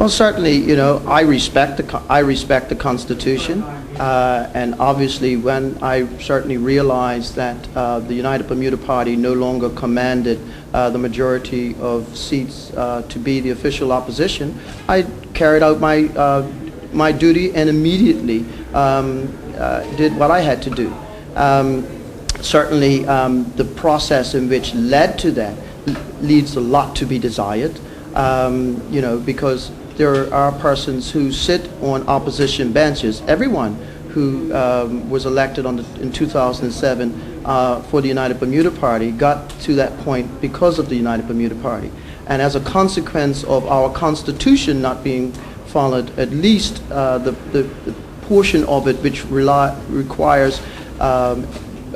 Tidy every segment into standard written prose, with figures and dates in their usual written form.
Well, certainly, I respect the Constitution, and obviously, when I certainly realized that the United Bermuda Party no longer commanded the majority of seats to be the official opposition, I carried out my duty and immediately did what I had to do. Certainly, the process in which led to that leaves a lot to be desired, because there are persons who sit on opposition benches. Everyone who was elected in 2007 for the United Bermuda Party got to that point because of the United Bermuda Party. And as a consequence of our Constitution not being followed, at least the portion of it which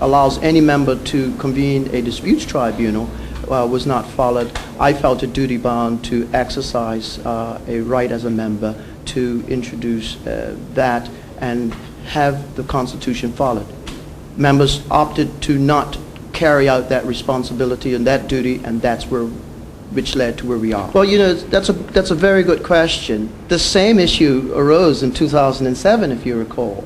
allows any member to convene a disputes tribunal was not followed. I felt a duty bound to exercise a right as a member to introduce that and have the Constitution followed. Members opted to not carry out that responsibility and that duty, and that's which led to where we are. Well, that's a very good question. The same issue arose in 2007, if you recall,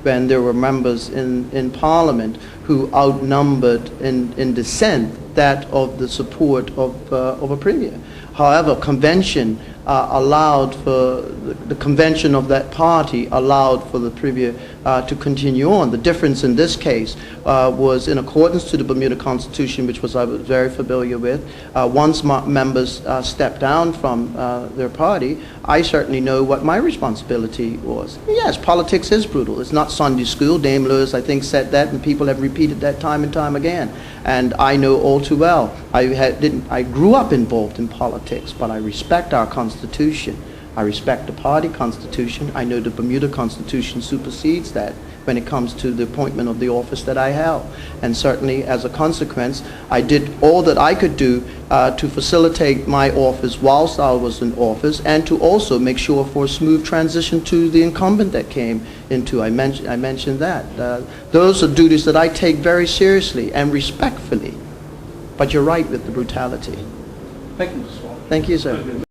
when there were members in Parliament who outnumbered in dissent that of the support of a premier. However, convention allowed for the convention of that party allowed for the premier to continue on. The difference in this case was in accordance to the Bermuda Constitution, which I was very familiar with. Once members stepped down from their party, I certainly know what my responsibility was. Yes, politics is brutal. It's not Sunday school. Dame Lewis, I think, said that, and people have repeated that time and time again. And I know all too well. I grew up involved in politics, but I respect our Constitution. I respect the party Constitution. I know the Bermuda Constitution supersedes that when it comes to the appointment of the office that I held. And certainly, as a consequence, I did all that I could do to facilitate my office whilst I was in office, and to also make sure for a smooth transition to the incumbent that came into. I mentioned that. Those are duties that I take very seriously and respectfully. But you're right with the brutality. Thank you, Mr. Swan. Thank you, sir.